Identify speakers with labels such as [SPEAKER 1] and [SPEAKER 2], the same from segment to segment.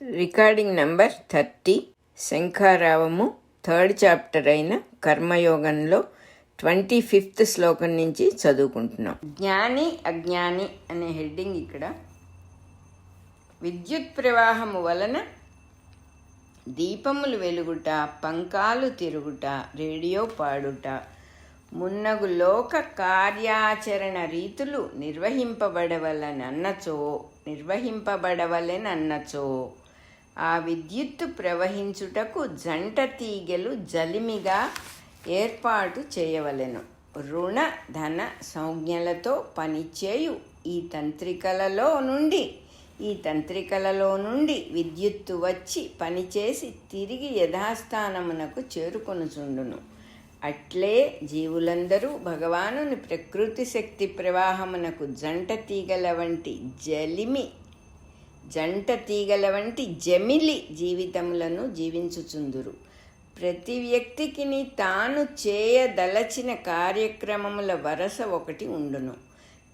[SPEAKER 1] Recording number 30 శంఖారావము 3rd chapter అయిన కర్మయోగంలో 25th శ్లోకం నుంచి చదువుకుంటున్నాం. జ్ఞాని అజ్ఞాని అనే హెడ్డింగ్ ఇక్కడ. విద్యుత్ ప్రవాహము వలన దీపములు వెలుగుట, పంకాలు తిరుగుట, రేడియో పాడుట మున్నగు లోక కార్యాచరణ రీతులు నిర్వహింపబడవలెనన్నచో ఆ విద్యుత్తు ప్రవహించుటకు జంట తీగెలు జలిమిగా ఏర్పాటు చేయవలెను. రుణ ధన సంజ్ఞలతో పనిచేయు ఈ తంత్రికలలో నుండి విద్యుత్తు వచ్చి పనిచేసి తిరిగి యథాస్థానమునకు చేరుకొనుచుండును. అట్లే జీవులందరూ భగవానుని ప్రకృతి శక్తి ప్రవాహమునకు జంట తీగల వంటి జమిలి జీవితములను జీవించుచుందురు. ప్రతి వ్యక్తికిని తాను చేయదలచిన కార్యక్రమముల వరస ఒకటి ఉండును.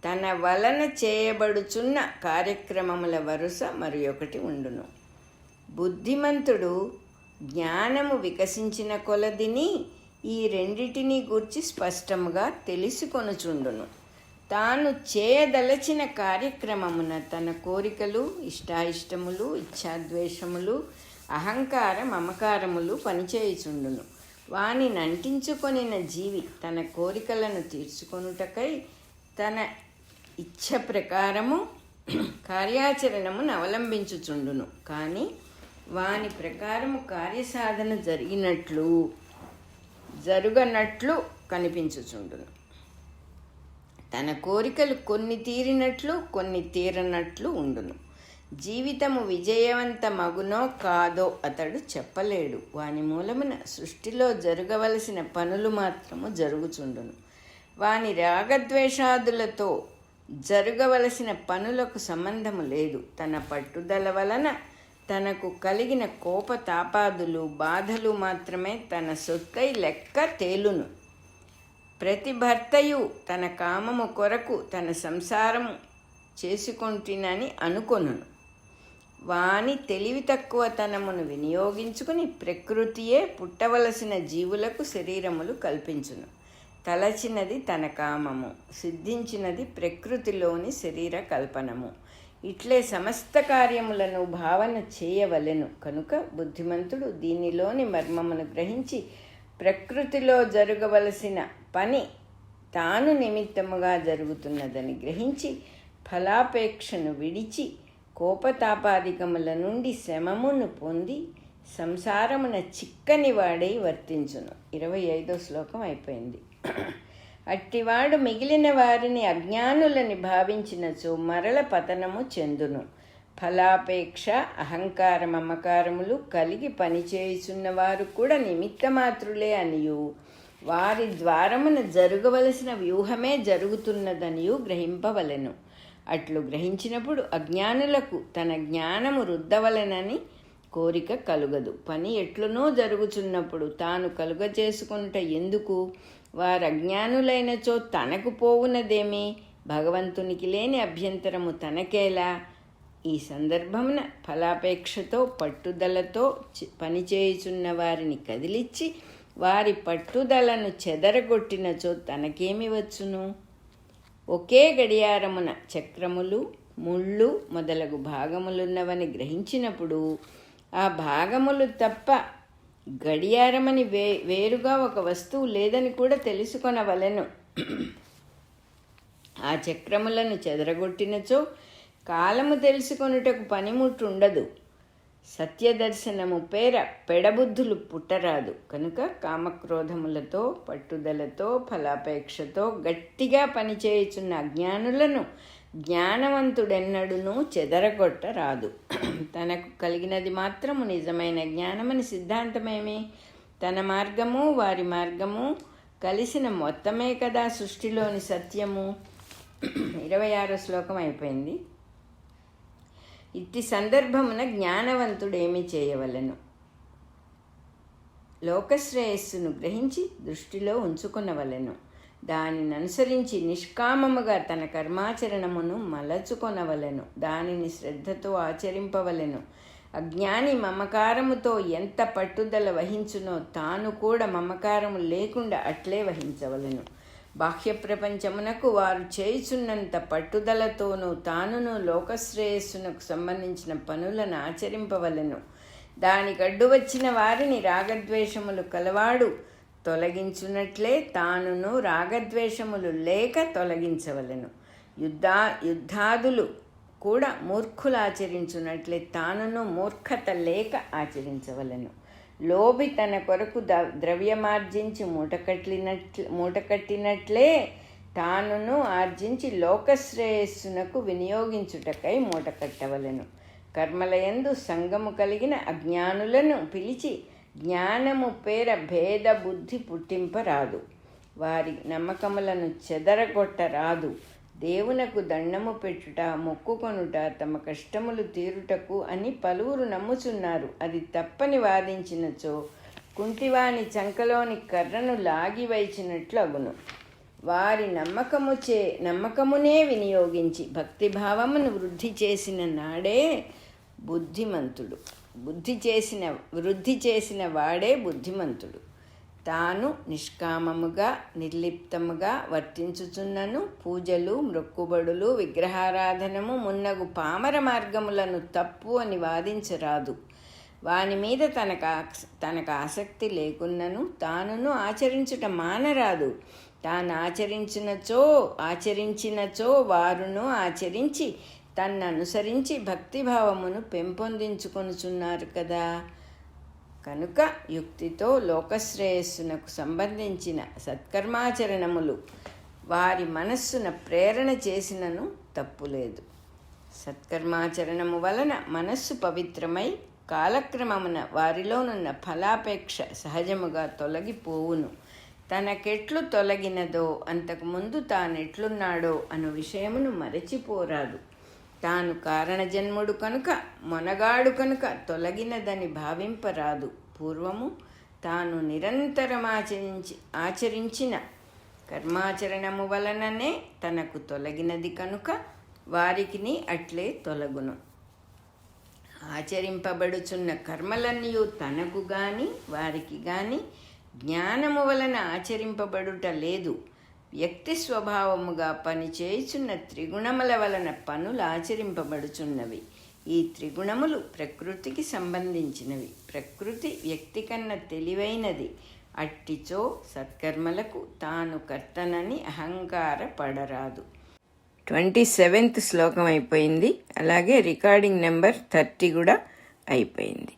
[SPEAKER 1] తన వలన చేయబడుచున్న కార్యక్రమముల వరుస మరి ఒకటి ఉండును. బుద్ధిమంతుడు జ్ఞానము వికసించిన కొలదిని ఈ రెండిటిని గూర్చి స్పష్టముగా తెలుసుకొనుచుండును. తాను చేయదలచిన కార్యక్రమమున తన కోరికలు, ఇష్టాయిష్టములు, ఇచ్ఛాద్వేషములు, అహంకార మమకారములు పనిచేయుచుండును. వానిని అంటించుకొనిన జీవి తన కోరికలను తీర్చుకొనుటకై తన ఇచ్ఛ ప్రకారము కార్యాచరణమును అవలంబించుచుండును. కానీ వాని ప్రకారము కార్యసాధన జరుగనట్లు కనిపించుచుండును. తన కోరికలు కొన్ని తీరినట్లు కొన్ని తీరనట్లు ఉండును. జీవితము విజయవంతమగునో కాదో అతడు చెప్పలేడు. వాని మూలమున సృష్టిలో జరగవలసిన పనులు మాత్రము జరుగుచుండును. వాని రాగద్వేషాదులతో జరగవలసిన పనులకు సంబంధము లేదు. తన పట్టుదల వలన తనకు కలిగిన కోపతాపాదులు, బాధలు మాత్రమే తన సొత్తై లెక్క తేలును. ప్రతి భర్తయు తన కామము కొరకు తన సంసారము చేసుకొంటినని అనుకొనును. వాని తెలివి తక్కువతనమును వినియోగించుకుని ప్రకృతియే పుట్టవలసిన జీవులకు శరీరములు కల్పించును. తలచినది తన కామము, సిద్ధించినది ప్రకృతిలోని శరీర కల్పనము. ఇట్లే సమస్త కార్యములను భావన చేయవలెను. కనుక బుద్ధిమంతుడు దీనిలోని మర్మమును గ్రహించి ప్రకృతిలో జరగవలసిన పని తాను నిమిత్తముగా జరుగుతున్నదని గ్రహించి ఫలాపేక్షను విడిచి కోపతాపాదికముల నుండి శమమును పొంది సంసారమున చిక్కని వాడై వర్తించును. 25వ శ్లోకం అయిపోయింది. అట్టివాడు మిగిలిన వారిని అజ్ఞానులని భావించినచో మరల పతనము చెందును. ఫలాపేక్ష, అహంకార మమకారములు కలిగి పనిచేయుచున్నవారు కూడా నిమిత్తమాత్రులే అనియు వారి ద్వారమున జరగవలసిన వ్యూహమే జరుగుతున్నదనియు గ్రహింపవలెను. అట్లు గ్రహించినప్పుడు అజ్ఞానులకు తన జ్ఞానము రుద్దవలెనని కోరిక కలుగదు. పని ఎట్లునో జరుగుచున్నప్పుడు తాను కలుగజేసుకునుట ఎందుకు? వారు అజ్ఞానులైనచో తనకు పోవునదేమి? భగవంతునికి లేని అభ్యంతరము తనకేలా? ఈ సందర్భమున ఫలాపేక్షతో పట్టుదలతో పనిచేయుచున్న వారిని కదిలిచ్చి వారి పట్టుదలను చెదరగొట్టినచో తనకేమి వచ్చును? ఒకే గడియారమున చక్రములు, ముళ్ళు మొదలగు భాగములున్నవని గ్రహించినప్పుడు ఆ భాగములు తప్ప గడియారమని వేరుగా ఒక వస్తువు లేదని కూడా తెలుసుకొనవలెను. ఆ చక్రములను చెదరగొట్టినచో కాలము తెలుసుకొనుటకు పనిముట్టుండదు. సత్యదర్శనము పేర పెడబుద్ధులు పుట్టరాదు. కనుక కామక్రోధములతో, పట్టుదలతో, ఫలాపేక్షతో గట్టిగా పనిచేయుచున్న అజ్ఞానులను జ్ఞానవంతుడెన్నడునూ చెదరగొట్టరాదు. తనకు కలిగినది మాత్రము నిజమైన జ్ఞానమని సిద్ధాంతమేమి? తన మార్గము వారి మార్గము కలిసిన మొత్తమే కదా సృష్టిలోని సత్యము. 26వ శ్లోకం అయిపోయింది. ఇట్టి సందర్భమున జ్ఞానవంతుడేమి చేయవలెను? లోకశ్రేయస్సును గ్రహించి దృష్టిలో ఉంచుకొనవలెను. దానిని అనుసరించి నిష్కామముగా తన కర్మాచరణమును మలచుకొనవలెను. దానిని శ్రద్ధతో ఆచరింపవలెను. అజ్ఞాని మమకారముతో ఎంత పట్టుదల వహించునో తాను కూడా మమకారము లేకుండా అట్లే వహించవలెను. బాహ్య ప్రపంచమునకు వారు చేయుచున్నంత పట్టుదలతోనూ తానును లోకశ్రేయస్సునకు సంబంధించిన పనులను ఆచరింపవలెను. దానికడ్డు వచ్చిన వారిని రాగద్వేషములు కలవాడు తొలగించున్నట్లే తానును రాగద్వేషములు లేక తొలగించవలెను. యుద్ధాదులు కూడా మూర్ఖులు ఆచరించున్నట్లే తానును మూర్ఖత లేక ఆచరించవలెను. లోభి తన కొరకు ద్రవ్యమార్జించి మూటకట్టినట్లే తానును ఆర్జించి లోకశ్రేయస్సునకు వినియోగించుటకై మూటకట్టవలెను. కర్మలయందు సంగము కలిగిన అజ్ఞానులను పిలిచి జ్ఞానము పేర భేద బుద్ధి పుట్టింపరాదు. వారి నమ్మకములను చెదరగొట్టరాదు. దేవునకు దండము పెట్టుట, మొక్కుకొనుట తమ కష్టములు తీరుటకు అని పలువురు నమ్ముచున్నారు. అది తప్పని వాదించినచో కుంటివాని చంకలోని కర్రను లాగివైచినట్లు అగును. వారి నమ్మకమునే వినియోగించి భక్తిభావమును వృద్ధి చేసిన నాడే బుద్ధిమంతుడు. వృద్ధి చేసిన వాడే బుద్ధిమంతుడు. తాను నిష్కామముగా నిర్లిప్తముగా వర్తించుచున్నను పూజలు, మ్రొక్కుబడులు, విగ్రహారాధనము మున్నగు పామర మార్గములను తప్పు అని వాదించరాదు. వాని మీద తనకు ఆసక్తి లేకున్నను తానును ఆచరించుట మానరాదు. తాను ఆచరించినచో వారును ఆచరించి తన్ననుసరించి భక్తిభావమును పెంపొందించుకొనుచున్నారు కదా. కనుక యుక్తితో లోకశ్రేయస్సునకు సంబంధించిన సత్కర్మాచరణములు వారి మనస్సున ప్రేరణ చేసినను తప్పులేదు. సత్కర్మాచరణము వలన మనస్సు పవిత్రమై కాలక్రమమున వారిలోనున్న ఫలాపేక్ష సహజముగా తొలగిపోవును. తనకెట్లు తొలగినదో అంతకుముందు తానెట్లున్నాడో అను విషయమును మరచిపోరాదు. తాను కారణజన్ముడు కనుక మొనగాడు కనుక తొలగినదని భావింపరాదు. పూర్వము తాను నిరంతరం ఆచరించిన కర్మాచరణము వలననే తనకు తొలగినది కనుక వారికిని అట్లే తొలగును. ఆచరింపబడుచున్న కర్మలన్నయూ తనకు గాని వారికి గాని జ్ఞానము వలన ఆచరింపబడుట లేదు. వ్యక్తి స్వభావముగా పనిచేయుచున్న త్రిగుణముల వలన పనులు ఆచరింపబడుచున్నవి. ఈ త్రిగుణములు ప్రకృతికి సంబంధించినవి. ప్రకృతి వ్యక్తి కన్నా తెలివైనది. అట్టిచో సత్కర్మలకు తాను కర్తనని అహంకారపడరాదు. 27th శ్లోకం అయిపోయింది. అలాగే రికార్డింగ్ నెంబర్ 30 కూడా అయిపోయింది.